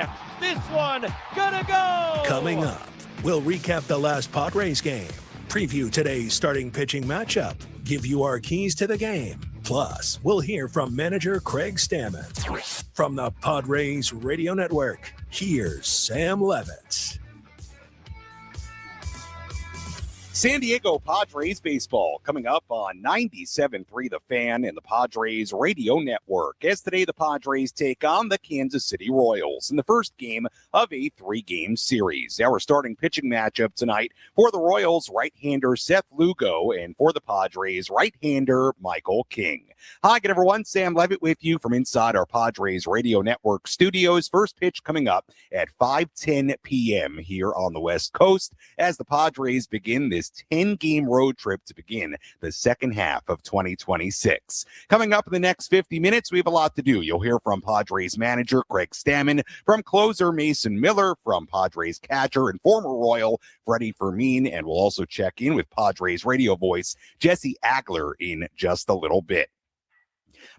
left. This one gonna go! Coming up, we'll recap the last Padres game, preview today's starting pitching matchup, give you our keys to the game. Plus, we'll hear from manager Craig Stammen. From the Padres Radio Network, here's Sam Levitt. San Diego Padres baseball coming up on 97.3 The Fan and the Padres Radio Network. As today, the Padres take on the Kansas City Royals in the first game of a 3-game series. Our starting pitching matchup tonight for the Royals, right-hander Seth Lugo, and for the Padres, right-hander Michael King. Hi again, everyone. Sam Levitt with you from inside our Padres Radio Network studios. First pitch coming up at 5:10 p.m. here on the West Coast as the Padres begin this 10-game road trip to begin the second half of 2026. Coming up in the next 50 minutes, we have a lot to do. You'll hear from Padres manager Craig Stammen, from closer Mason Miller, from Padres catcher and former Royal Freddy Fermin, and we'll also check in with Padres radio voice Jesse Agler in just a little bit.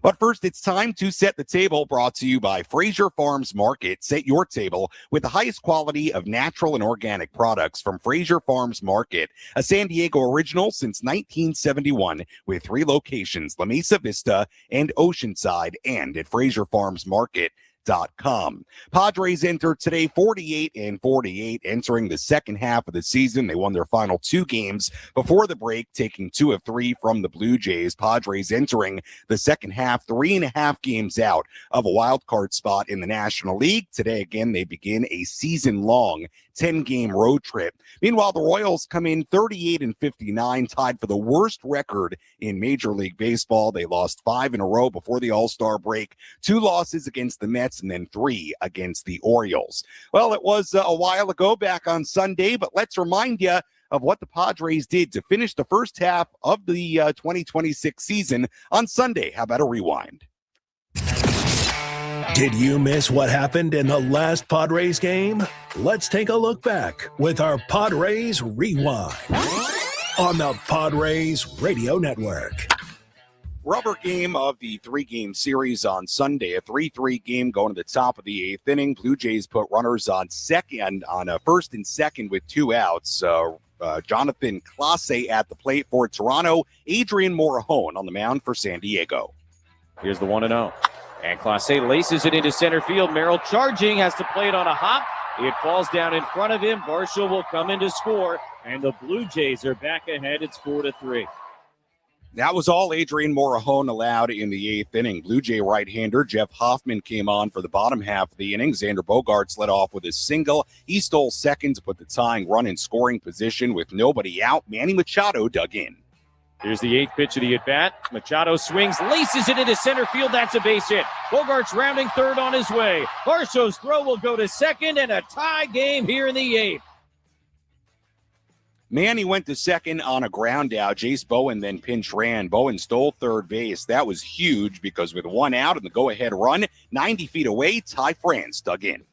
But first, it's time to set the table, brought to you by Fraser Farms Market. Set your table with the highest quality of natural and organic products from Fraser Farms Market, a San Diego original since 1971 with 3 locations, La Mesa Vista and Oceanside, and at FraserFarmsMarket.com. Padres enter today 48-48, entering the second half of the season. They won their final 2 games before the break, taking 2 of 3 from the Blue Jays. Padres entering the second half 3.5 games out of a wild card spot in the National League. Today, again, they begin a season-long 10-game road trip. Meanwhile, the Royals come in 38-59, tied for the worst record in Major League Baseball. They lost 5 in a row before the All-Star break, 2 losses against the Mets, and then 3 against the Orioles. Well, it was a while ago, back on Sunday, but let's remind you of what the Padres did to finish the first half of the 2026 season on Sunday. How about a rewind? Did you miss what happened in the last Padres game? Let's take a look back with our Padres Rewind on the Padres Radio Network. Rubber game of the 3-game series on Sunday, a 3-3 game going to the top of the 8th inning. Blue Jays put runners on first and second with 2 outs. Jonathan Clase at the plate for Toronto. Adrian Morejon on the mound for San Diego. Here's the 1-0. And Clase laces it into center field. Merrill charging, has to play it on a hop. It falls down in front of him. Varsho will come in to score, and the Blue Jays are back ahead. It's 4-3. That was all Adrian Morejon allowed in the 8th inning. Blue Jay right-hander Jeff Hoffman came on for the bottom half of the inning. Xander Bogaerts led off with a single. He stole second to put the tying run in scoring position with nobody out. Manny Machado dug in. Here's the 8th pitch of the at-bat. Machado swings, laces it into center field. That's a base hit. Bogaerts rounding third on his way. Varsho's throw will go to second, and a tie game here in the 8th. Manny went to second on a ground out. Jace Bowen then pinch ran. Bowen stole third base. That was huge because with 1 out and the go-ahead run, 90 feet away, Ty France dug in.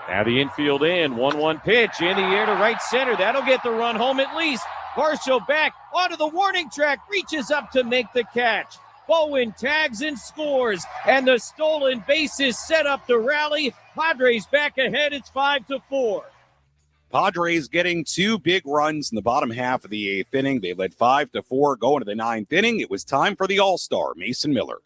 Now the infield in. 1-1 pitch in the air to right center. That'll get the run home at least. Varsho back onto the warning track, reaches up to make the catch. Bowen tags and scores, and the stolen bases set up the rally. Padres back ahead. It's 5-4. Padres getting 2 big runs in the bottom half of the 8th inning. They led 5-4 going to the 9th inning. It was time for the All-Star, Mason Miller.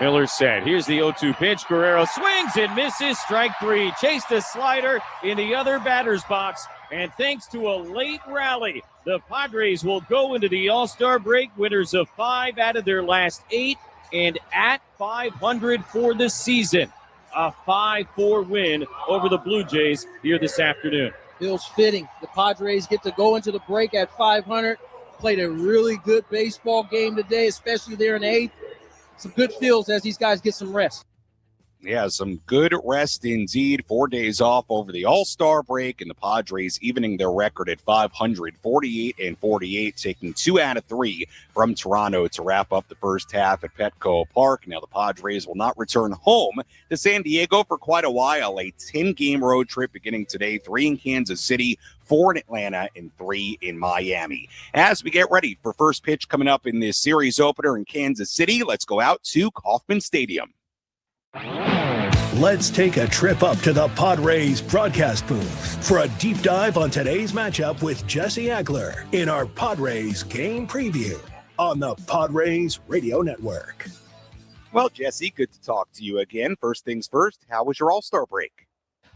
Miller set. Here's the 0-2 pitch. Guerrero swings and misses. Strike 3. Chased a slider in the other batter's box. And thanks to a late rally, the Padres will go into the All-Star break winners of 5 out of their last 8 and at 500 for the season. A 5-4 win over the Blue Jays here this afternoon. Feels fitting. The Padres get to go into the break at 500. Played a really good baseball game today, especially there in the 8th. Some good feels as these guys get some rest. Yeah, some good rest indeed. 4 days off over the All-Star break, and the Padres evening their record at 500, 48-48, taking 2 out of 3 from Toronto to wrap up the first half at Petco Park. Now the Padres will not return home to San Diego for quite a while. A 10-game road trip beginning today, 3 in Kansas City, 4 in Atlanta, and 3 in Miami. As we get ready for first pitch coming up in this series opener in Kansas City, let's go out to Kauffman Stadium. Let's take a trip up to the Padres broadcast booth for a deep dive on today's matchup with Jesse Agler in our Padres game preview on the Padres Radio Network. Well, Jesse, good to talk to you again. First things first, how was your All-Star break?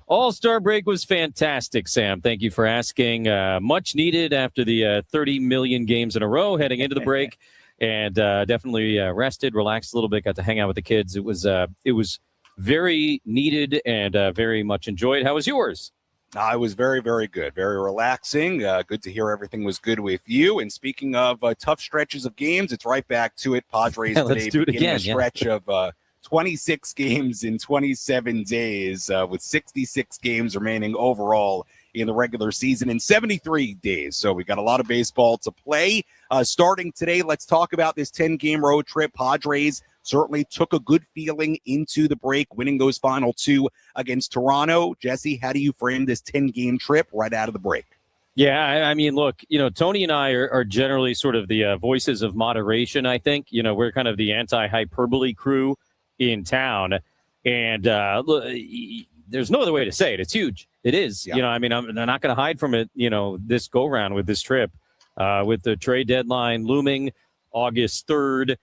All-Star break was fantastic, Sam. Thank you for asking. Much needed after the 30 million games in a row heading into the break, and definitely rested, relaxed a little bit, got to hang out with the kids. It was very needed and very much enjoyed. How was yours? I was very, very good. Very relaxing. Good to hear everything was good with you. And speaking of tough stretches of games, it's right back to it. Padres today beginning a stretch of 26 games in 27 days with 66 games remaining overall in the regular season in 73 days. So we got a lot of baseball to play. Starting today, let's talk about this 10-game road trip. Padres certainly took a good feeling into the break, winning those final two against Toronto. Jesse, how do you frame this 10-game trip right out of the break? Yeah, I mean, look, Tony and I are generally sort of the voices of moderation, I think. We're kind of the anti-hyperbole crew in town. And there's no other way to say it. It's huge. It is. Yeah. I'm not going to hide from it, this go-round with this trip. With the trade deadline looming August 3rd,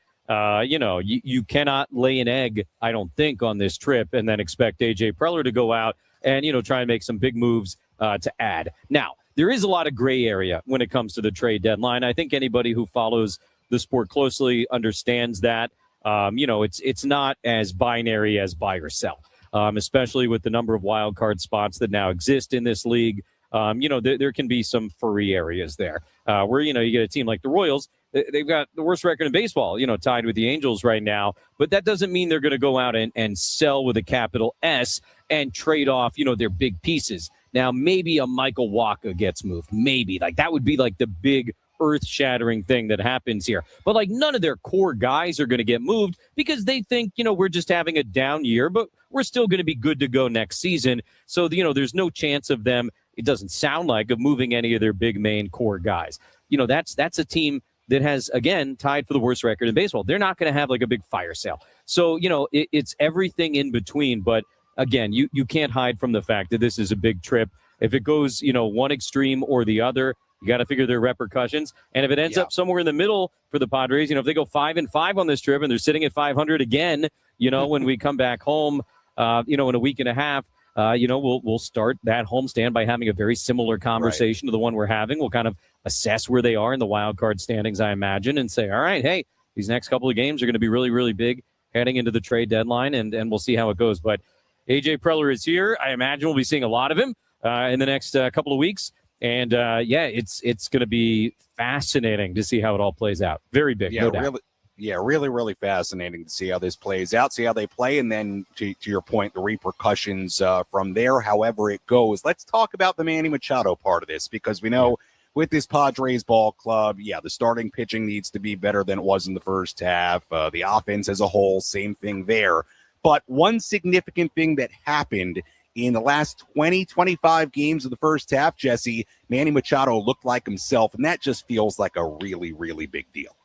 you cannot lay an egg, I don't think, on this trip and then expect A.J. Preller to go out and, try and make some big moves to add. Now, there is a lot of gray area when it comes to the trade deadline. I think anybody who follows the sport closely understands that. It's not as binary as buy or sell, especially with the number of wild card spots that now exist in this league. There can be some furry areas there where, you get a team like the Royals. They've got the worst record in baseball, tied with the Angels right now. But that doesn't mean they're going to go out and sell with a capital S and trade off, their big pieces. Now, maybe a Michael Wacha gets moved. Maybe. That would be the big earth-shattering thing that happens here. But, none of their core guys are going to get moved because they think, we're just having a down year, but we're still going to be good to go next season. So, there's no chance of them, it doesn't sound like, of moving any of their big main core guys. That's a team that has, again, tied for the worst record in baseball. They're not going to have a big fire sale. So, it's everything in between. But again, you can't hide from the fact that this is a big trip. If it goes, one extreme or the other, you got to figure their repercussions. And if it ends up somewhere in the middle for the Padres, if they go 5-5 on this trip and they're sitting at 500 again, when we come back home, in a week and a half, we'll start that homestand by having a very similar conversation to the one we're having. We'll kind of assess where they are in the wild card standings, I imagine, and say, all right, hey, these next couple of games are going to be really, really big heading into the trade deadline, and we'll see how it goes. But A.J. Preller is here. I imagine we'll be seeing a lot of him in the next couple of weeks. And, it's going to be fascinating to see how it all plays out. Very big, no doubt. Really, really fascinating to see how this plays out, see how they play, and then to your point, the repercussions from there, however it goes. Let's talk about the Manny Machado part of this, because we know with this Padres ball club, the starting pitching needs to be better than it was in the first half. The offense as a whole, same thing there. But one significant thing that happened in the last 20-25 games of the first half, Jesse, Manny Machado looked like himself, and that just feels like a really, really big deal.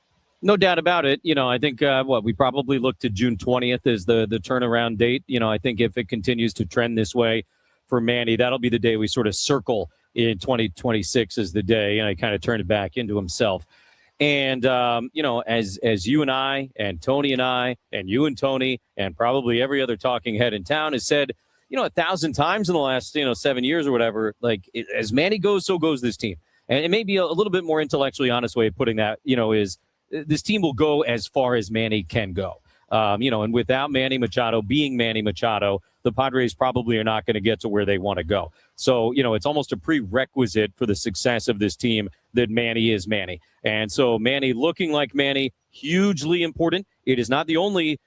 No doubt about it. I think we probably look to June 20th as the turnaround date. I think if it continues to trend this way for Manny, that'll be the day we sort of circle in 2026 as the day, and I kind of turn it back into himself. And, as you and I and Tony and I and you and Tony and probably every other talking head in town has said, 1,000 times in the last, 7 years or whatever, as Manny goes, so goes this team. And it may be a little bit more intellectually honest way of putting that, is this team will go as far as Manny can go. And without Manny Machado being Manny Machado, the Padres probably are not going to get to where they want to go. So, it's almost a prerequisite for the success of this team that Manny is Manny. And so Manny looking like Manny, hugely important. It is not the only,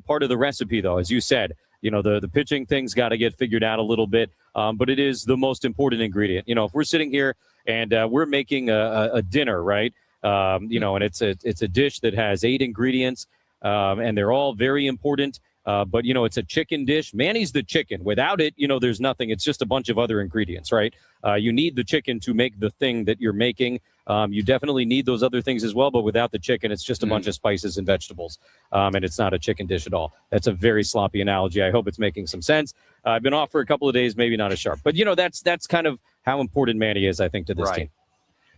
part of the recipe, though, as you said. The pitching thing's got to get figured out a little bit, but it is the most important ingredient. If we're sitting here and we're making a dinner, right? And it's a dish that has 8 ingredients, and they're all very important. But it's a chicken dish. Manny's the chicken. Without it, there's nothing. It's just a bunch of other ingredients, right? You need the chicken to make the thing that you're making. You definitely need those other things as well, but without the chicken, it's just a bunch of spices and vegetables, and it's not a chicken dish at all. That's a very sloppy analogy. I hope it's making some sense. I've been off for a couple of days, maybe not as sharp, but that's kind of how important Manny is, I think, to this team.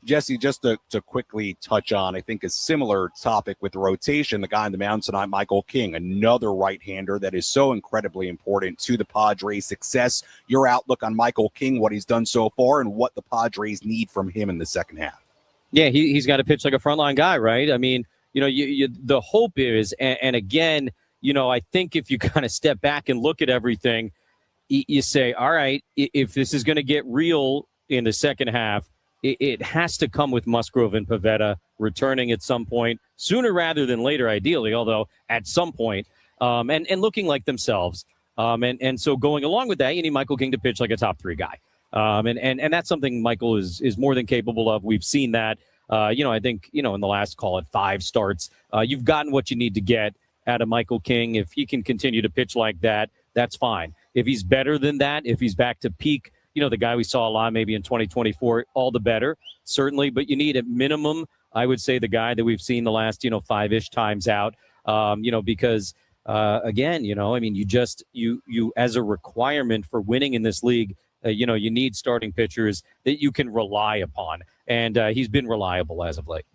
Jesse, just to quickly touch on, I think, a similar topic with the rotation, the guy on the mound tonight, Michael King, another right-hander that is so incredibly important to the Padres' success. Your outlook on Michael King, what he's done so far, and what the Padres need from him in the second half. Yeah, he's got to pitch like a frontline guy, right? I mean, the hope is, and again, I think if you kind of step back and look at everything, you say, all right, if this is going to get real in the second half, it has to come with Musgrove and Pivetta returning at some point, sooner rather than later, ideally, although at some point, and looking like themselves. And so going along with that, you need Michael King to pitch like a top 3 guy. And that's something Michael is more than capable of. We've seen that, I think, in the last, call it 5 starts, you've gotten what you need to get out of Michael King. If he can continue to pitch like that, that's fine. If he's better than that, if he's back to peak, the guy we saw a lot maybe in 2024, all the better, certainly. But you need at minimum, I would say, the guy that we've seen the last, 5-ish times out, because, again, you as a requirement for winning in this league, you need starting pitchers that you can rely upon. And he's been reliable as of late.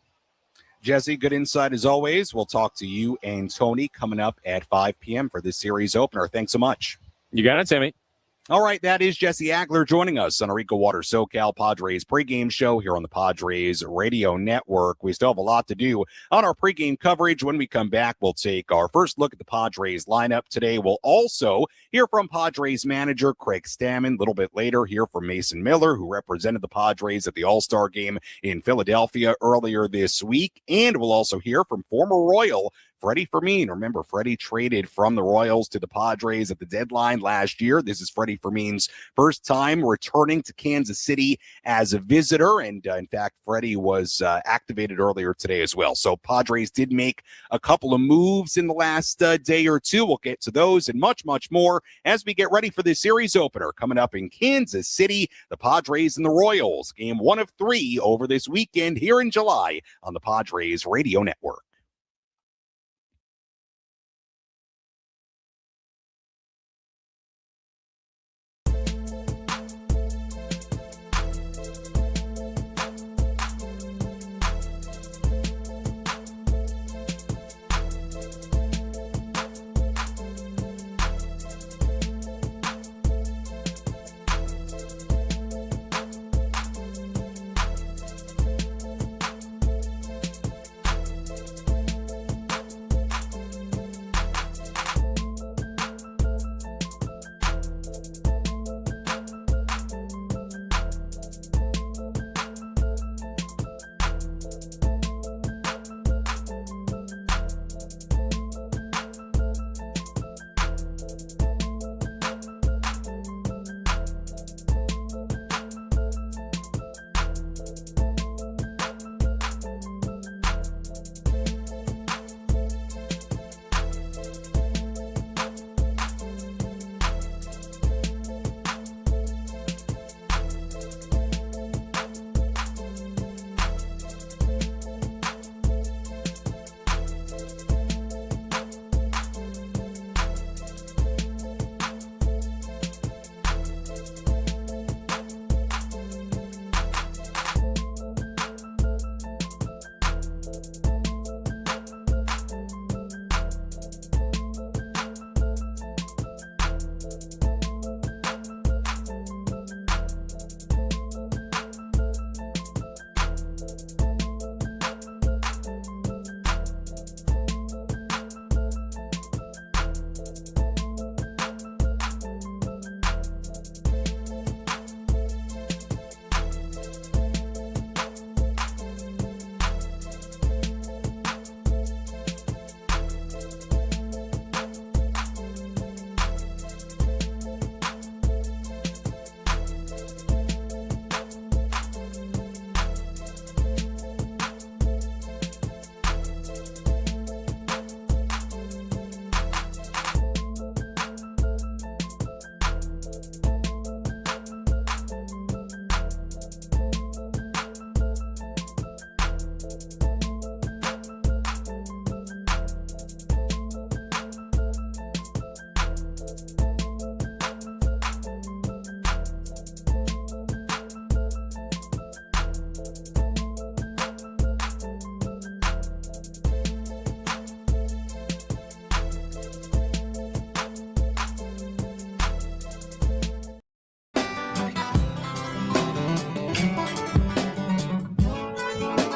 Jesse, good insight as always. We'll talk to you and Tony coming up at 5 p.m. for this series opener. Thanks so much. You got it, Sammy. All right, that is Jesse Agler joining us on our EcoWater SoCal Padres pregame show here on the Padres Radio Network. We still have a lot to do on our pregame coverage. When we come back, we'll take our first look at the Padres lineup today. We'll also hear from Padres manager Craig Stammen. A little bit later, hear from Mason Miller, who represented the Padres at the All-Star game in Philadelphia earlier this week. And we'll also hear from former Royal Freddy Fermin. Remember, Freddy traded from the Royals to the Padres at the deadline last year. This is Freddy Fermin's first time returning to Kansas City as a visitor. And in fact, Freddy was activated earlier today as well. So Padres did make a couple of moves in the last day or two. We'll get to those and much, much more as we get ready for this series opener coming up in Kansas City. The Padres and the Royals, game 1 of 3 over this weekend here in July on the Padres Radio Network.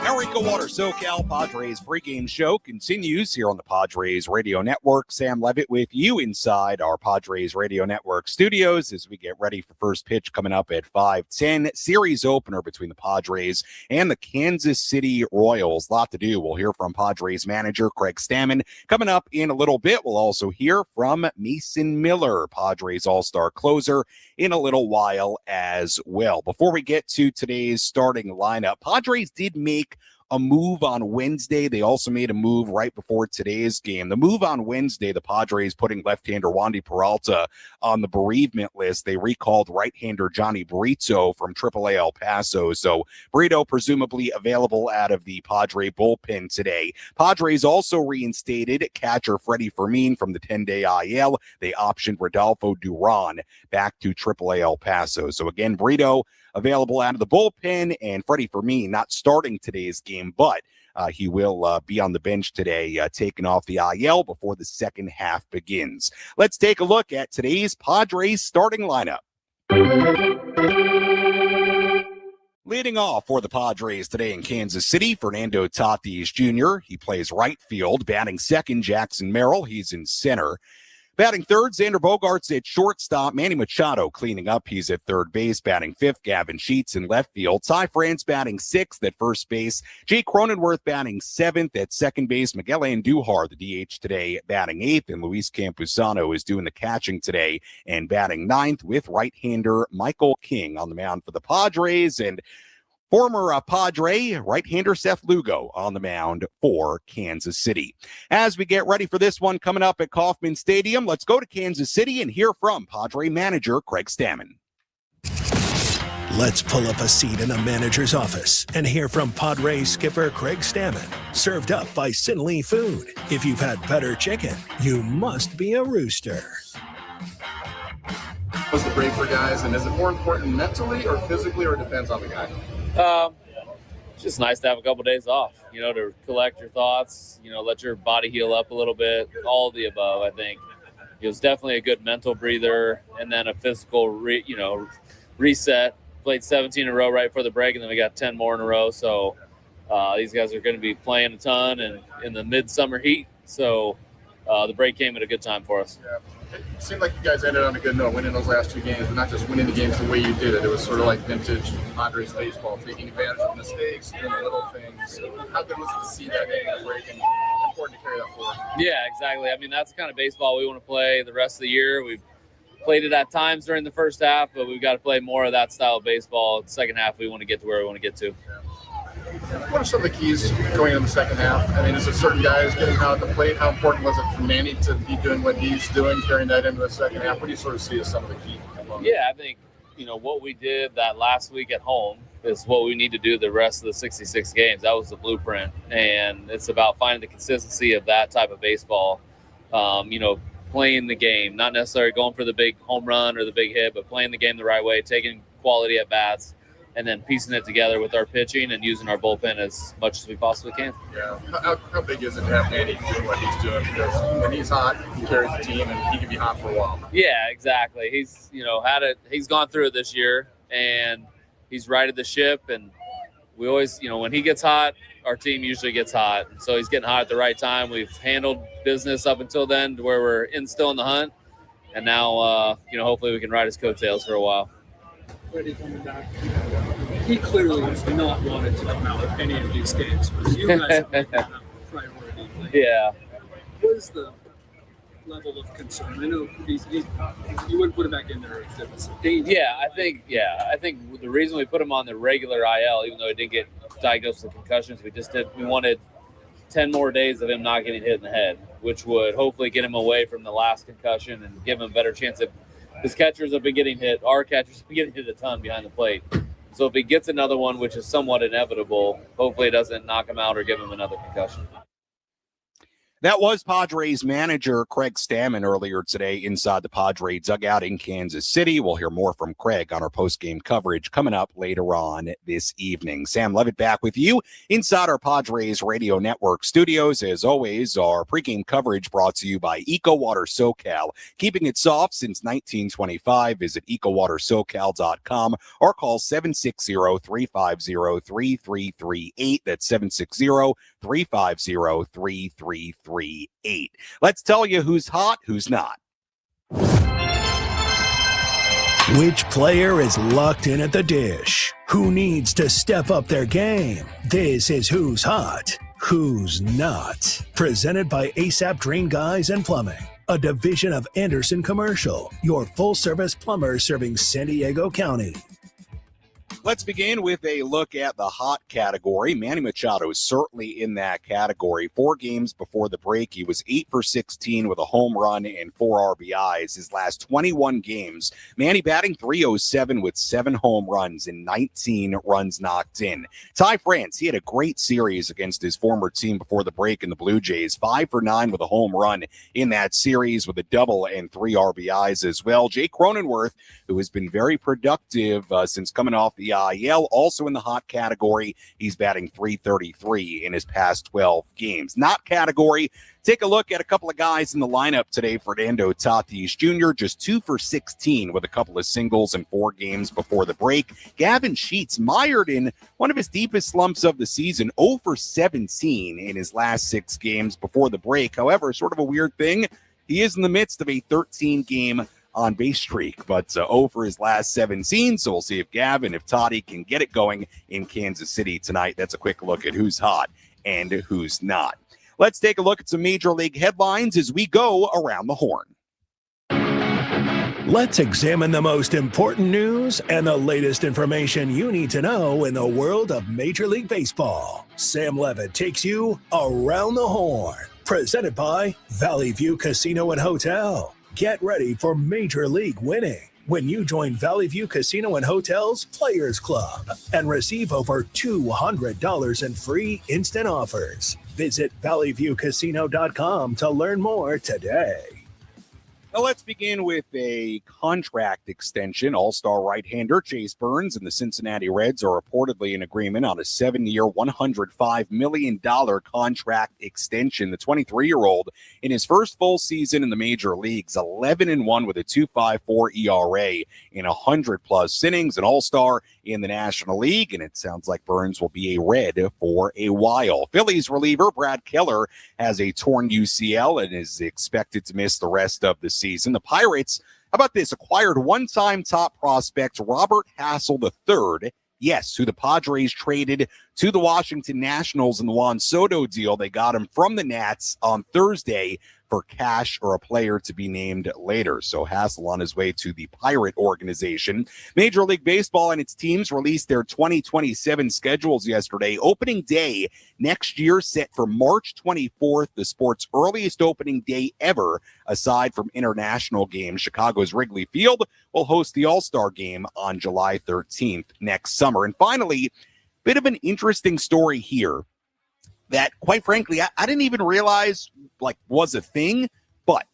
Our EcoWater SoCal Padres pregame show continues here on the Padres Radio Network. Sam Levitt with you inside our Padres Radio Network studios as we get ready for first pitch coming up at 5:10. Series opener between the Padres and the Kansas City Royals. A lot to do. We'll hear from Padres manager Craig Stammen coming up in a little bit. We'll also hear from Mason Miller, Padres all-star closer, in a little while as well. Before we get to today's starting lineup, Padres did make a move on Wednesday. They also made a move right before today's game. The move on Wednesday, the Padres putting left-hander Wandy Peralta on the bereavement list. They recalled right-hander Johnny Brito from AAA El Paso. So Brito presumably available out of the Padre bullpen today. Padres also reinstated catcher Freddy Fermin from the 10-day IL. They optioned Rodolfo Duran back to AAA El Paso. So again, Brito available out of the bullpen, and Freddy Fermin not starting today's game, but he will be on the bench today, taking off the IL before the second half begins. Let's take a look at today's Padres starting lineup. Leading off for the Padres today in Kansas City, Fernando Tatis Jr. He plays right field. Batting second, Jackson Merrill. He's in center. Batting third, Xander Bogaerts at shortstop. Manny Machado cleaning up. He's at third base. Batting fifth, Gavin Sheets in left field. Ty France batting sixth at first base. Jake Cronenworth batting seventh at second base. Miguel Andujar, the DH today, batting eighth. And Luis Campusano is doing the catching today and batting ninth with right-hander Michael King on the mound for the Padres. And former Padre right-hander Seth Lugo on the mound for Kansas City. As we get ready for this one coming up at Kauffman Stadium, let's go to Kansas City and hear from Padre manager Craig Stammen. Let's pull up a seat in the manager's office and hear from Padres skipper Craig Stammen. Served up by Sinley Food. If you've had better chicken, you must be a rooster. What's the break for guys, and is it more important mentally or physically, or it depends on the guy? It's just nice to have a couple days off, to collect your thoughts, let your body heal up a little bit, all of the above. I think it was definitely a good mental breather, and then a physical, reset. Played 17 in a row right before the break, and then we got 10 more in a row. So these guys are going to be playing a ton and in the midsummer heat. So the break came at a good time for us. Yeah. It seemed like you guys ended on a good note, winning those last two games, but not just winning the games the way you did it. It was sort of like vintage Padres baseball, taking advantage of mistakes, doing the little things. How good was it to see that in the break, and important to carry that forward? Yeah, exactly. I mean, that's the kind of baseball we want to play the rest of the year. We've played it at times during the first half, but we've got to play more of that style of baseball. The second half, we want to get to where we want to get to. Yeah. What are some of the keys going into the second half? I mean, is it certain guys getting out at the plate? How important was it for Manny to be doing what he's doing, carrying that into the second half? What do you sort of see as some of the key components? Yeah, I think, what we did that last week at home is what we need to do the rest of the 66 games. That was the blueprint, and it's about finding the consistency of that type of baseball, playing the game, not necessarily going for the big home run or the big hit, but playing the game the right way, taking quality at bats, and then piecing it together with our pitching and using our bullpen as much as we possibly can. Yeah. How big is it to have Manny doing what he's doing? Because when he's hot, he carries the team, and he can be hot for a while. Yeah, exactly. He's, had it. He's gone through it this year, and he's righted the ship. And we always, when he gets hot, our team usually gets hot. And so he's getting hot at the right time. We've handled business up until then to where we're still in the hunt. And now, hopefully we can ride his coattails for a while. Freddy coming back, he clearly was not wanted to come out of any of these games, but you guys have made that a priority. Yeah. What is the level of concern? I know you wouldn't put him back in there if it was dangerous. I think the reason we put him on the regular IL, even though he didn't get diagnosed with concussions, we wanted 10 more days of him not getting hit in the head, which would hopefully get him away from the last concussion and give him a better chance of. His catchers have been getting hit. Our catchers have been getting hit a ton behind the plate. So if he gets another one, which is somewhat inevitable, hopefully it doesn't knock him out or give him another concussion. That was Padres manager Craig Stammen earlier today inside the Padres dugout in Kansas City. We'll hear more from Craig on our post-game coverage coming up later on this evening. Sam Levitt back with you inside our Padres Radio Network studios. As always, our pregame coverage brought to you by EcoWater SoCal. Keeping it soft since 1925. Visit EcoWaterSoCal.com or call 760-350-3338. That's 760-350-3338. Let's tell you who's hot, who's not. Which player is locked in at the dish? Who needs to step up their game? This is Who's Hot, Who's Not. Presented by ASAP Drain Guys and Plumbing, a division of Anderson Commercial, your full-service plumber serving San Diego County. Let's begin with a look at the hot category. Manny Machado is certainly in that category. 4 games before the break, he was 8 for 16 with a home run and 4 RBIs. His last 21 games, Manny batting .307 with 7 home runs and 19 runs knocked in. Ty France, he had a great series against his former team before the break in the Blue Jays. 5 for 9 with a home run in that series with a double and 3 RBIs as well. Jake Cronenworth, who has been very productive since coming off the IL, also in the hot category. He's batting .333 in his past 12 games. Not category. Take a look at a couple of guys in the lineup today. Fernando Tatis Jr., just 2 for 16 with a couple of singles in 4 games before the break. Gavin Sheets mired in one of his deepest slumps of the season, 0 for 17 in his last 6 games before the break. However, sort of a weird thing, he is in the midst of a 13-game on base streak, but 0 for his last 17. So we'll see if Gavin, if Toddy can get it going in Kansas City tonight. That's a quick look at who's hot and who's not. Let's take a look at some Major League headlines as we go around the horn. Let's examine the most important news and the latest information you need to know in the world of Major League Baseball. Sam Levitt takes you around the horn. Presented by Valley View Casino and Hotel. Get ready for Major League winning when you join Valley View Casino and Hotel's Players Club and receive over $200 in free instant offers. Visit valleyviewcasino.com to learn more today. Now let's begin with a contract extension. All-star right-hander Chase Burns and the Cincinnati Reds are reportedly in agreement on a 7-year, $105 million contract extension. The 23-year-old, in his first full season in the major leagues, 11-1 with a 2.54 ERA in 100-plus innings, an all-star in the National League, and it sounds like Burns will be a Red for a while. Phillies reliever Brad Keller has a torn UCL and is expected to miss the rest of the season. The Pirates, how about this, acquired one-time top prospect Robert Hassel III, yes, who the Padres traded to the Washington Nationals in the Juan Soto deal. They got him from the Nats on Thursday for cash or a player to be named later. So Hassel on his way to the Pirate organization. Major League Baseball and its teams released their 2027 schedules yesterday. Opening day next year set for March 24th, the sport's earliest opening day ever, aside from international games. Chicago's Wrigley Field will host the All-Star Game on July 13th next summer. And finally, bit of an interesting story here that, quite frankly, I didn't even realize was a thing, but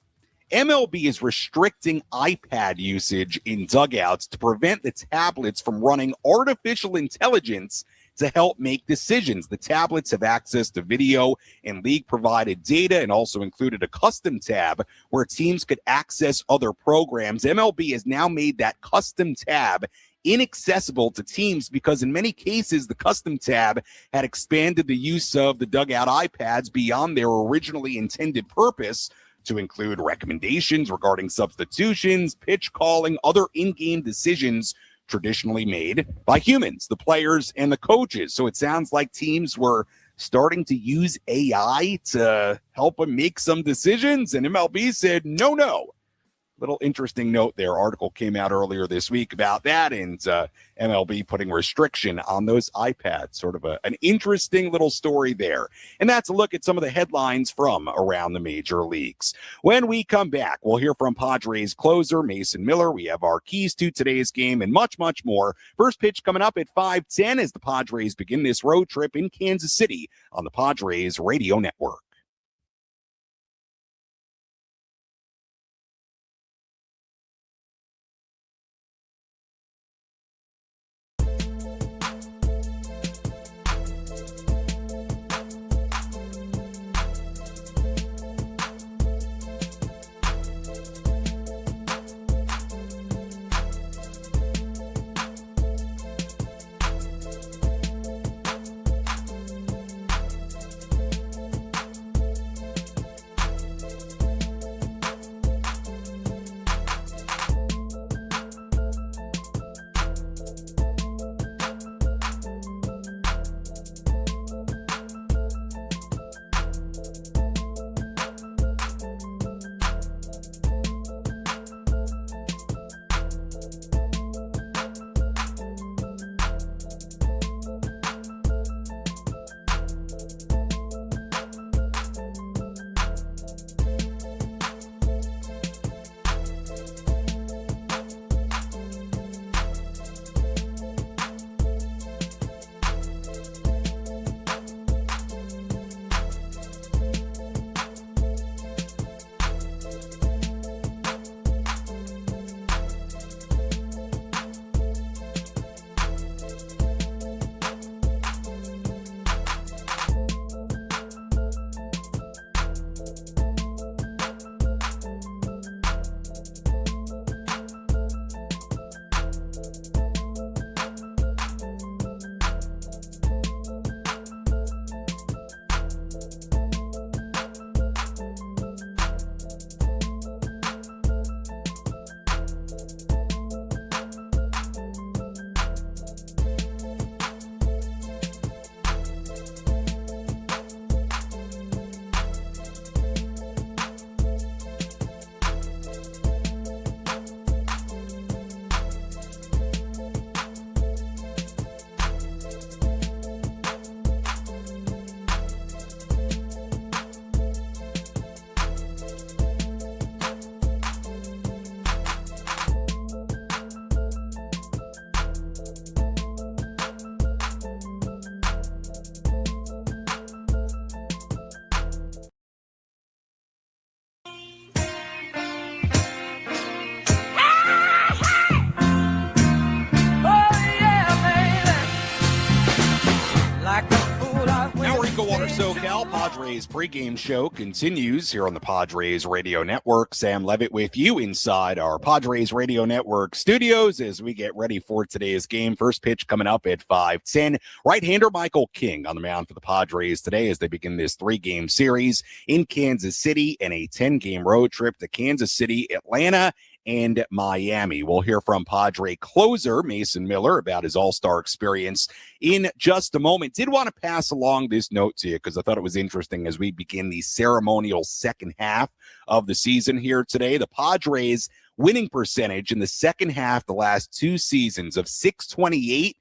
MLB is restricting iPad usage in dugouts to prevent the tablets from running artificial intelligence to help make decisions. The tablets have access to video and league-provided data and also included a custom tab where teams could access other programs. MLB has now made that custom tab inaccessible to teams because in many cases the custom tab had expanded the use of the dugout iPads beyond their originally intended purpose to include recommendations regarding substitutions, pitch calling, other in-game decisions traditionally made by humans, the players and the coaches. So it sounds like teams were starting to use AI to help them make some decisions, and MLB said no. Little interesting note there. Article came out earlier this week about that, and MLB putting restriction on those iPads. Sort of an interesting little story there. And that's a look at some of the headlines from around the major leagues. When we come back, we'll hear from Padres closer Mason Miller. We have our keys to today's game and much, much more. First pitch coming up at 5:10 as the Padres begin this road trip in Kansas City on the Padres Radio Network. SoCal, Padres pregame show continues here on the Padres Radio Network. Sam Levitt with you inside our Padres Radio Network studios as we get ready for today's game. First pitch coming up at 5:10. Right-hander Michael King on the mound for the Padres today as they begin this 3-game series in Kansas City and a 10-game road trip to Kansas City, Atlanta, and Miami. We'll hear from Padre closer Mason Miller about his all-star experience in just a moment. Did want to pass along this note to you because I thought it was interesting as we begin the ceremonial second half of the season here today. The Padres winning percentage in the second half the last 2 seasons of .628,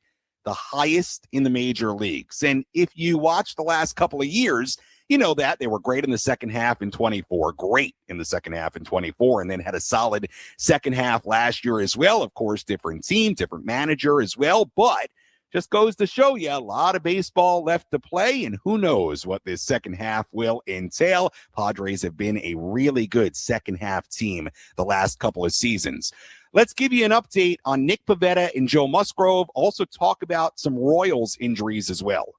the highest in the major leagues. And if you watch the last couple of years, you know that they were great in the second half in 24, great in the second half in 24, and then had a solid second half last year as well. Of course, different team, different manager as well, but just goes to show you a lot of baseball left to play, and who knows what this second half will entail. Padres have been a really good second half team the last couple of seasons. Let's give you an update on Nick Pivetta and Joe Musgrove. Also talk about some Royals injuries as well.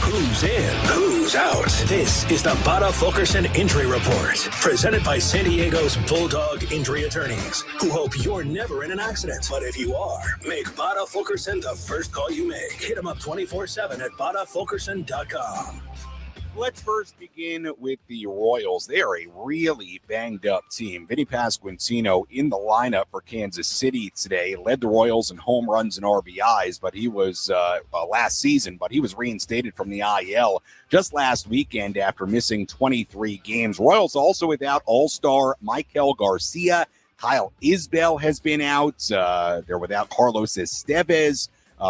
Who's in? Who's out? This is the Bada Fulkerson Injury Report, presented by San Diego's Bulldog Injury Attorneys, who hope you're never in an accident. But if you are, make Bada Fulkerson the first call you make. Hit them up 24/7 at badafulkerson.com. Let's first begin with the Royals. They are a really banged-up team. Vinny Pasquantino in the lineup for Kansas City today led the Royals in home runs and RBIs, but he was last season, but he was reinstated from the IL just last weekend after missing 23 games. Royals also without all-star Michael Garcia. Kyle Isbell has been out. They're without Carlos Estevez,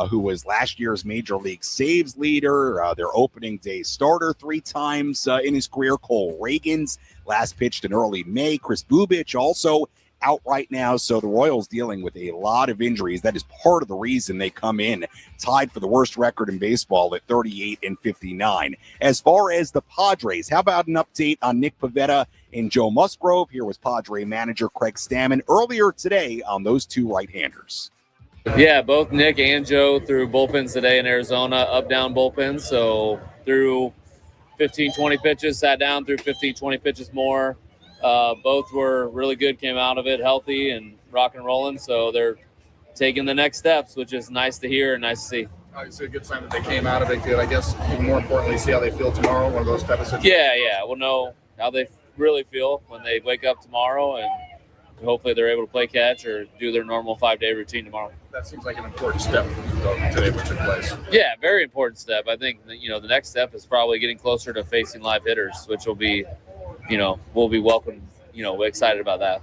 who was last year's Major League saves leader, their opening day starter 3 times in his career. Cole Reagans last pitched in early May. Chris Bubich also out right now. So the Royals dealing with a lot of injuries. That is part of the reason they come in tied for the worst record in baseball at 38-59. As far as the Padres, how about an update on Nick Pivetta and Joe Musgrove? Here was Padre manager Craig Stammen earlier today on those 2 right-handers. Yeah, both Nick and Joe threw bullpens today in Arizona, up-down bullpens. So threw 15, 20 pitches, sat down, threw 15, 20 pitches more. Both were really good, came out of it healthy and rock and rolling. So they're taking the next steps, which is nice to hear and nice to see. It's a good sign that they came out of it good. I guess even more importantly, see how they feel tomorrow, one of those type of situations. Yeah. We'll know how they really feel when they wake up tomorrow, and hopefully they're able to play catch or do their normal 5-day routine tomorrow. That seems like an important step today, which took place. Yeah, very important step. I think that, the next step is probably getting closer to facing live hitters, which will be, we'll be welcome, excited about that.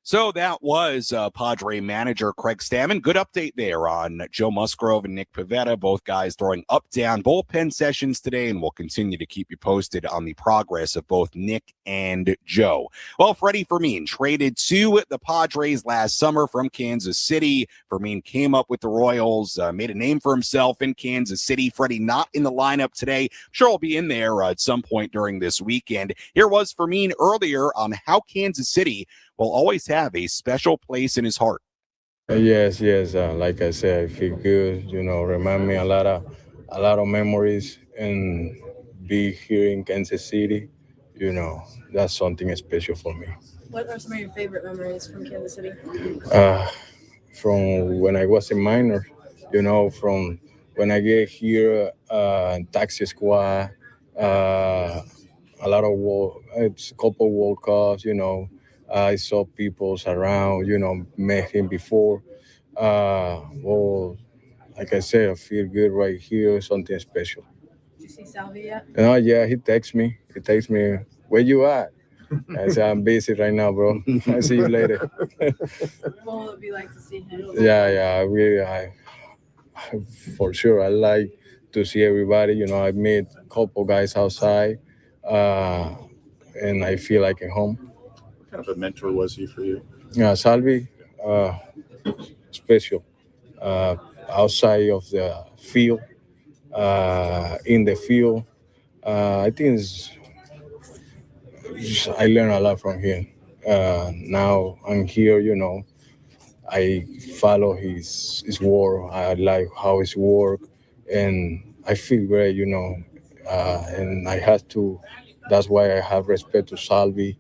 So that was Padre manager Craig Stammen. Good update there on Joe Musgrove and Nick Pivetta, both guys throwing up-down bullpen sessions today, and we'll continue to keep you posted on the progress of both Nick and Joe. Well, Freddy Fermin traded to the Padres last summer from Kansas City. Fermin came up with the Royals, made a name for himself in Kansas City. Freddy not in the lineup today. Sure he'll be in there at some point during this weekend. Here was Fermin earlier on how Kansas City will always have a special place in his heart. Yes. Like I said, I feel good. Remind me a lot of memories, and be here in Kansas City. That's something special for me. What are some of your favorite memories from Kansas City? From when I was a minor, from when I get here, taxi squad, a lot of it's a couple World Cups, I saw people around, met him before. Well, like I said, I feel good right here, something special. Did you see Salvi yet? Yeah, he texts me. Where you at? I said, I'm busy right now, bro. I'll see you later. What will it be like to see him? I for sure. I like to see everybody. I meet a couple guys outside, and I feel like at home. What kind of a mentor was he for you? Salvi, special. Outside of the field, in the field, I think I learned a lot from him. Now I'm here, I follow his work. I like how his work, and I feel great, and I have to. That's why I have respect to Salvi.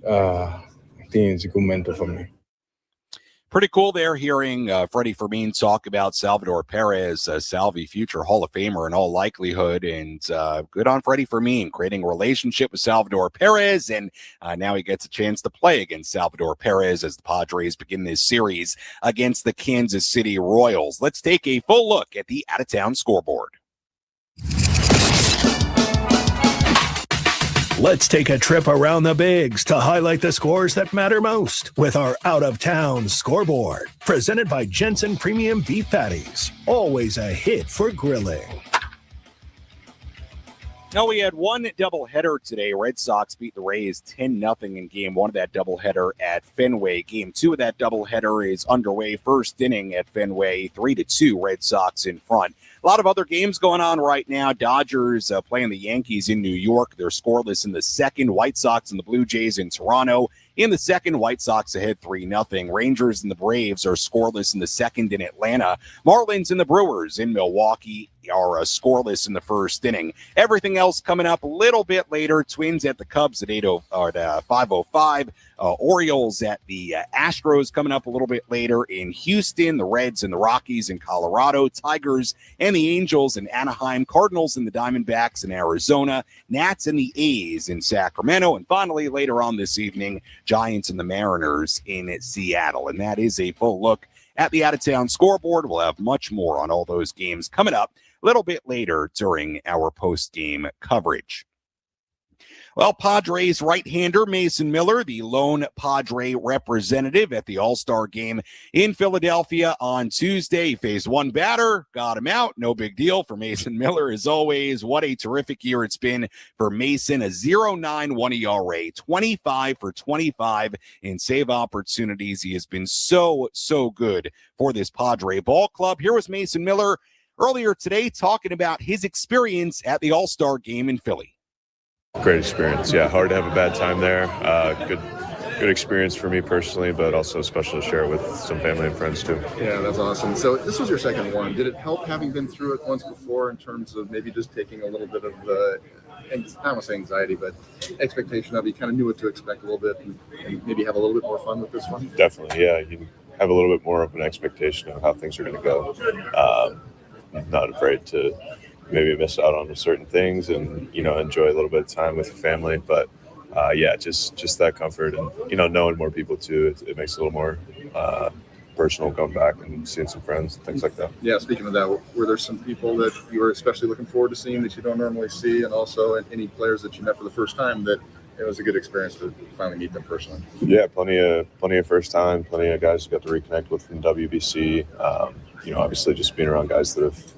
I think it's a good mentor for me. Pretty cool there hearing Freddy Fermin talk about Salvador Perez, Salvi, future Hall of Famer in all likelihood. And good on Freddy Fermin creating a relationship with Salvador Perez. And now he gets a chance to play against Salvador Perez as the Padres begin this series against the Kansas City Royals. Let's take a full look at the out-of-town scoreboard. Let's take a trip around the bigs to highlight the scores that matter most with our out-of-town scoreboard. Presented by Jensen Premium Beef Patties. Always a hit for grilling. Now, we had one doubleheader today. Red Sox beat the Rays 10-0 in game one of that doubleheader at Fenway. Game two of that doubleheader is underway. First inning at Fenway, 3-2, Red Sox in front. A lot of other games going on right now. Dodgers playing the Yankees in New York. They're scoreless in the second. White Sox and the Blue Jays in Toronto. In the second, White Sox ahead 3-0. Rangers and the Braves are scoreless in the second in Atlanta. Marlins and the Brewers in Milwaukee are scoreless in the first inning. Everything else coming up a little bit later. Twins at the Cubs at 5:05. Orioles at the Astros coming up a little bit later in Houston. The Reds and the Rockies in Colorado. Tigers and the Angels in Anaheim. Cardinals and the Diamondbacks in Arizona. Nats and the A's in Sacramento. And finally, later on this evening, Giants and the Mariners in Seattle. And that is a full look at the out-of-town scoreboard. We'll have much more on all those games coming up a little bit later during our post-game coverage. Well, Padres right-hander Mason Miller, the lone Padre representative at the All-Star game in Philadelphia on Tuesday. He faced one batter, got him out. No big deal for Mason Miller as always. What a terrific year it's been for Mason. A 0.91 ERA, 25 for 25 in save opportunities. He has been so good for this Padre ball club. Here was Mason Miller earlier today talking about his experience at the All-Star game in Philly. Great experience. Yeah, hard to have a bad time there. Good experience for me personally, but also special to share it with some family and friends too. Yeah, that's awesome. So this was your second one. Did it help having been through it once before in terms of maybe just taking a little bit of the, I don't want to say anxiety, but expectation of you kind of knew what to expect a little bit and maybe have a little bit more fun with this one? Definitely, yeah. You have a little bit more of an expectation of how things are going to go. Not afraid to maybe miss out on certain things and, enjoy a little bit of time with the family. But, just that comfort and, knowing more people too, it makes it a little more personal going back and seeing some friends and things like that. Yeah, speaking of that, were there some people that you were especially looking forward to seeing that you don't normally see, and also any players that you met for the first time that it was a good experience to finally meet them personally? Yeah, plenty of first time, plenty of guys who got to reconnect with from WBC. Obviously just being around guys that have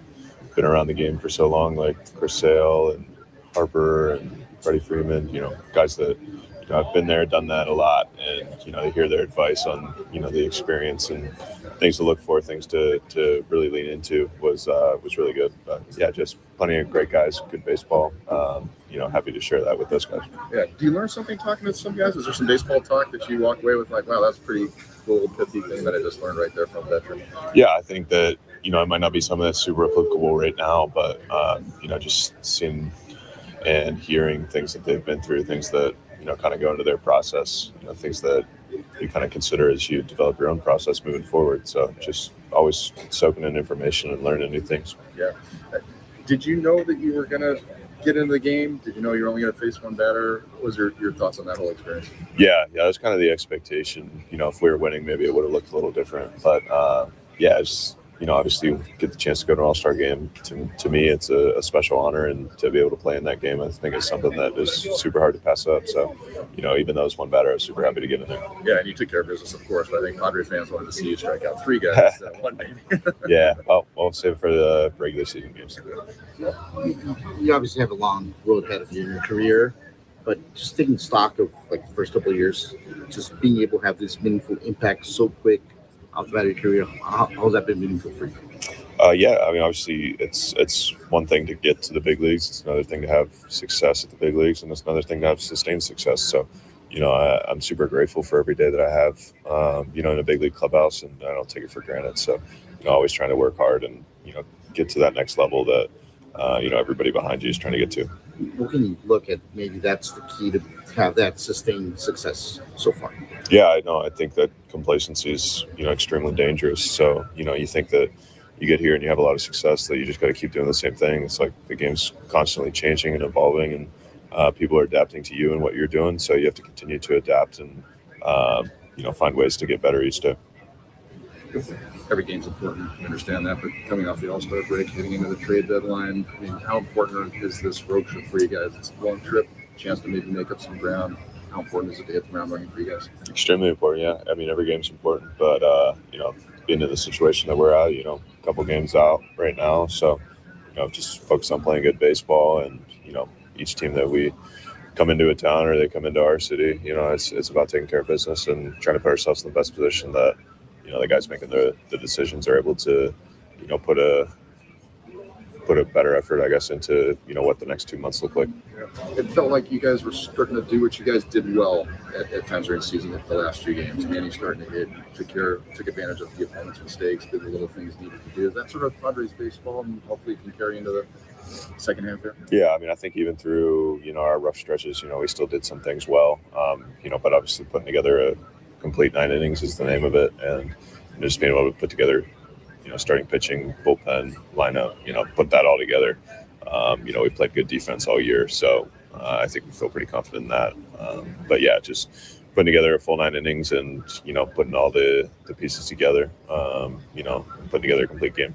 been around the game for so long, like Chris Sale and Harper and Freddy Fermin, guys that I've been there, done that a lot, and to hear their advice on the experience and things to look for, things to really lean into was really good. But yeah, just plenty of great guys, good baseball. Happy to share that with those guys. Yeah. Do you learn something talking to some guys? Is there some baseball talk that you walk away with like, wow, that's a pretty cool, pithy thing that I just learned right there from a veteran? Yeah, I think that it might not be something that's super applicable right now, but just seeing and hearing things that they've been through, things that kind of go into their process, things that you kind of consider as you develop your own process moving forward. So just always soaking in information and learning new things. Yeah. Did you know that you were going to get into the game? Did you know you're only going to face one batter? What was your thoughts on that whole experience? Yeah, that was kind of the expectation. If we were winning, maybe it would have looked a little different. But just obviously get the chance to go to an All-Star game. To me, it's a special honor, and to be able to play in that game, I think it's something that is super hard to pass up. So, even though it's one batter, I was super happy to get in there. Yeah, and you took care of business, of course, but I think Padre fans wanted to see you strike out three guys, one maybe. Yeah, we'll save it for the regular season games. You obviously have a long road ahead of you in your career, but just taking stock of like the first couple of years, just being able to have this meaningful impact so quick off the bat of your career, how's that been meaningful for you? Obviously it's one thing to get to the big leagues. It's another thing to have success at the big leagues, and it's another thing to have sustained success. So, I'm super grateful for every day that I have, in a big league clubhouse, and I don't take it for granted. So, always trying to work hard and, get to that next level that everybody behind you is trying to get to. What can you look at? Maybe that's the key to have that sustained success so far. Yeah, I know. I think that complacency is, extremely dangerous. So, you think that you get here and you have a lot of success, that you just got to keep doing the same thing. It's like the game's constantly changing and evolving, and people are adapting to you and what you're doing. So you have to continue to adapt and, find ways to get better each day. Every game's important. I understand that, but coming off the All-Star break, heading into the trade deadline, how important is this road trip for you guys? It's a long trip, chance to maybe make up some ground. How important is it to hit the ground running for you guys? Extremely important, yeah. I mean, every game's important, but, being in the situation that we're at, a couple games out right now. So, just focus on playing good baseball, and, each team that we come into a town or they come into our city, it's about taking care of business and trying to put ourselves in the best position that, the guys making the decisions are able to, put a better effort, I guess, into, what the next 2 months look like. Yeah. It felt like you guys were starting to do what you guys did well at times during the season at the last few games. Manny starting to hit, took advantage of the opponent's mistakes, did the little things needed to do. Is that sort of Padres baseball, and hopefully it can carry into the second half there? Yeah, I mean, I think even through, our rough stretches, we still did some things well, but obviously putting together a complete 9 innings is the name of it, and just being able to put together, starting pitching, bullpen, lineup, put that all together. We played good defense all year, so I think we feel pretty confident in that. But yeah, just putting together a full 9 innings and, putting all the pieces together, putting together a complete game.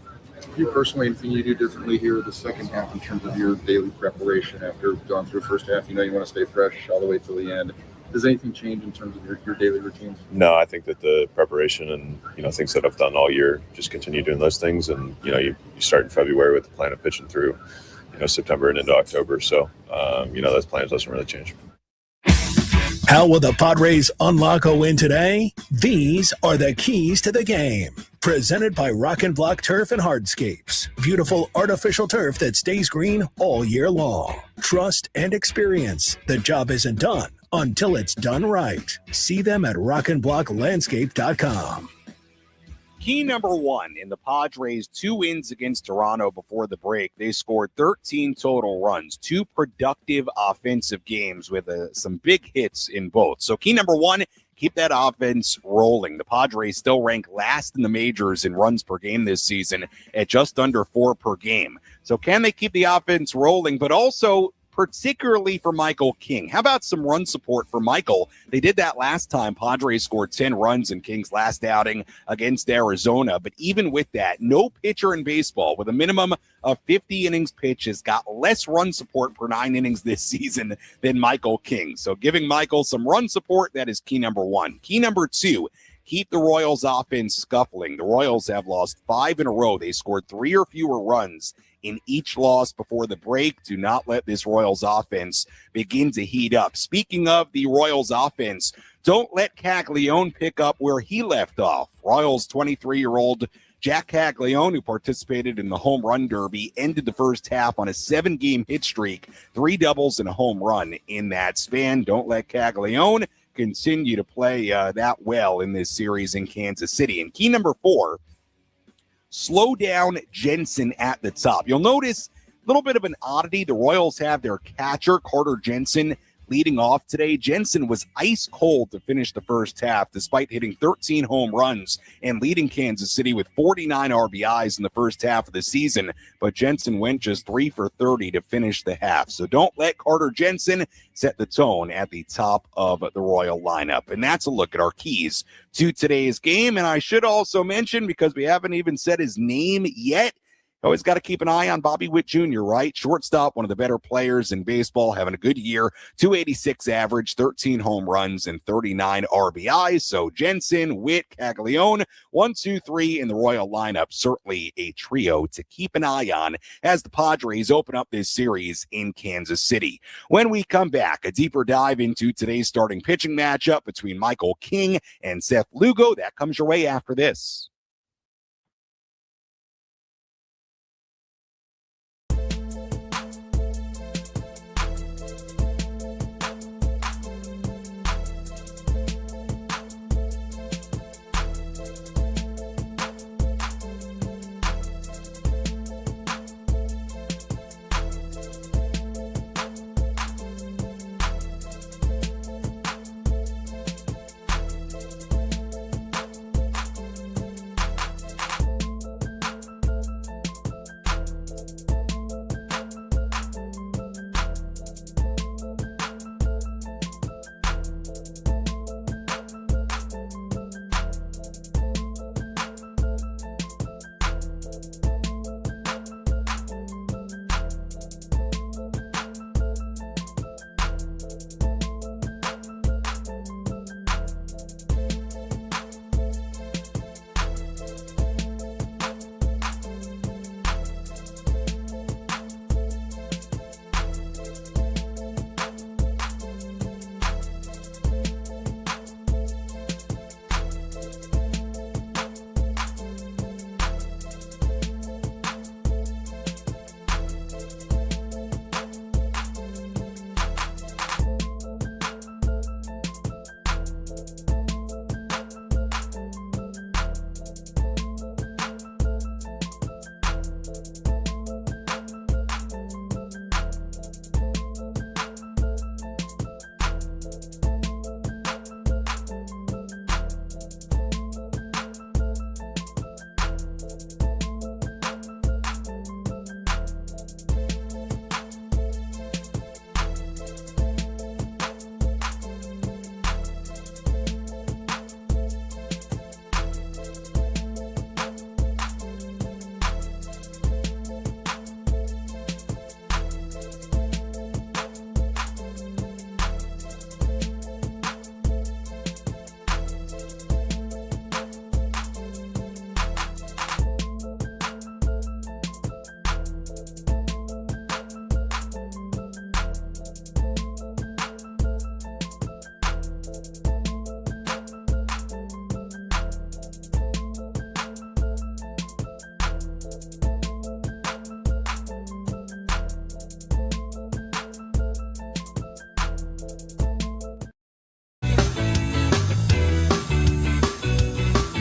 You personally, anything you do differently here the second half in terms of your daily preparation after going through the first half? You want to stay fresh all the way till the end. Does anything change in terms of your daily routines? No, I think that the preparation and, things that I've done all year, just continue doing those things. And, you start in February with the plan of pitching through, September and into October. So, those plans doesn't really change. How will the Padres unlock a win today? These are the keys to the game. Presented by Rock and Block Turf and Hardscapes. Beautiful artificial turf that stays green all year long. Trust and experience. The job isn't done until it's done right. See them at rockandblocklandscape.com. Key number 1 in the Padres' 2 wins against Toronto before the break. They scored 13 total runs, 2 productive offensive games with some big hits in both. So key number 1, keep that offense rolling. The Padres still rank last in the majors in runs per game this season at just under 4 per game. So can they keep the offense rolling, but also particularly for Michael King? How about some run support for Michael? They did that last time. Padres scored 10 runs in King's last outing against Arizona. But even with that, no pitcher in baseball with a minimum of 50 innings pitched has got less run support per 9 innings this season than Michael King. So giving Michael some run support, that is key number 1. Key number 2, keep the Royals offense scuffling. The Royals have lost 5 in a row. They scored 3 or fewer runs in each loss before the break. Do not let this Royals offense begin to heat up. Speaking of the Royals offense, don't let Caglione pick up where he left off. Royals 23-year-old Jack Caglione, who participated in the home run derby, ended the first half on a 7-game hit streak, 3 doubles and a home run in that span. Don't let Caglione continue to play that well in this series in Kansas City. And key number 4, slow down Jensen at the top. You'll notice a little bit of an oddity. The Royals have their catcher, Carter Jensen, leading off today. Jensen was ice cold to finish the first half, despite hitting 13 home runs and leading Kansas City with 49 RBIs in the first half of the season. But Jensen went just 3 for 30 to finish the half. So don't let Carter Jensen set the tone at the top of the Royal lineup. And that's a look at our keys to today's game. And I should also mention, because we haven't even said his name yet, always got to keep an eye on Bobby Witt Jr., right? Shortstop, one of the better players in baseball, having a good year. 286 average, 13 home runs, and 39 RBIs. So Jensen, Witt, Caglione, 1, 2, 3 in the Royal lineup. Certainly a trio to keep an eye on as the Padres open up this series in Kansas City. When we come back, a deeper dive into today's starting pitching matchup between Michael King and Seth Lugo. That comes your way after this.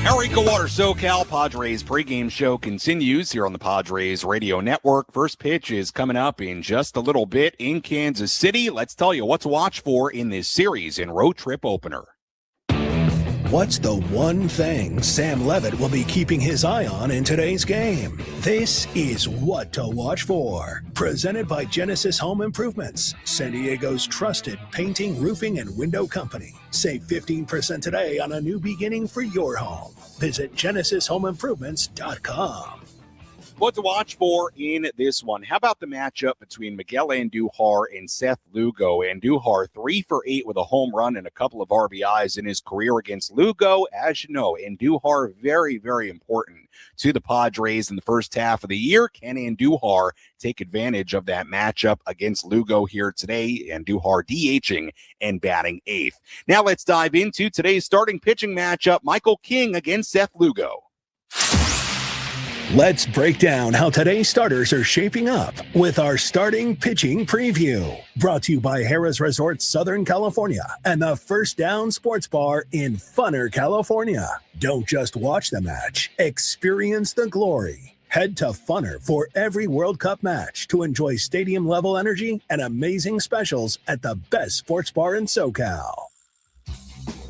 Our EcoWater SoCal Padres pregame show continues here on the Padres Radio Network. First pitch is coming up in just a little bit in Kansas City. Let's tell you what to watch for in this series and road trip opener. What's the one thing Sam Levitt will be keeping his eye on in today's game? This is What to Watch For. Presented by Genesis Home Improvements, San Diego's trusted painting, roofing, and window company. Save 15% today on a new beginning for your home. Visit GenesisHomeImprovements.com. What to watch for in this one? How about the matchup between Miguel Andujar and Seth Lugo? Andujar 3 for 8 with a home run and a couple of RBIs in his career against Lugo. As you know, Andujar very, very important to the Padres in the first half of the year. Can Andujar take advantage of that matchup against Lugo here today? Andujar DHing and batting 8th. Now let's dive into today's starting pitching matchup. Michael King against Seth Lugo. Let's break down how today's starters are shaping up with our starting pitching preview. Brought to you by Harrah's Resort Southern California and the First Down Sports Bar in Funner, California. Don't just watch the match, experience the glory. Head to Funner for every World Cup match to enjoy stadium-level energy and amazing specials at the best sports bar in SoCal.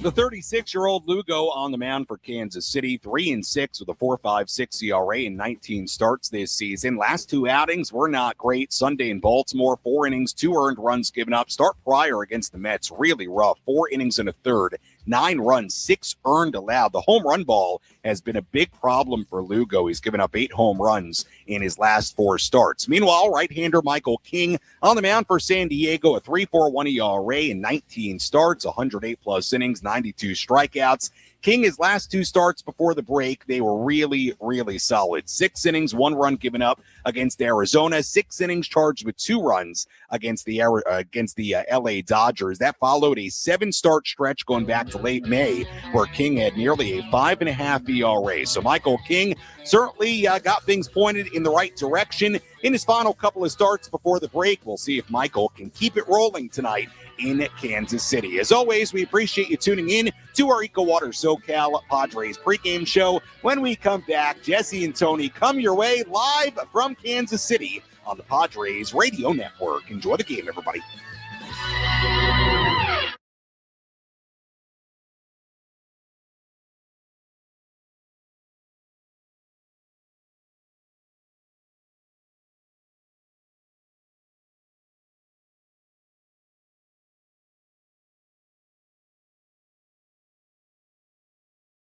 The 36-year-old Lugo on the mound for Kansas City, 3-6 with a 4.56 ERA in 19 starts this season. Last two outings were not great. Sunday in Baltimore, 4 innings, 2 earned runs given up. Start prior against the Mets, really rough. 4 innings and a third, 9 runs, 6 earned allowed. The home run ball has been a big problem for Lugo. He's given up 8 home runs in his last 4 starts. Meanwhile, right-hander Michael King on the mound for San Diego, a 3.41 ERA in 19 starts, 108-plus innings, 92 strikeouts. King, his last 2 starts before the break, they were really, really solid. 6 innings, 1 run given up against Arizona, 6 innings charged with 2 runs against the LA Dodgers. That followed a 7-start stretch going back to late May, where King had nearly a 5.5 ERA. So Michael King certainly got things pointed in the right direction in his final couple of starts before the break. We'll see if Michael can keep it rolling tonight in Kansas City. As always, we appreciate you tuning in to our EcoWater SoCal Padres pregame show. When we come back, Jesse and Tony come your way live from Kansas City on the Padres Radio Network. Enjoy the game, everybody.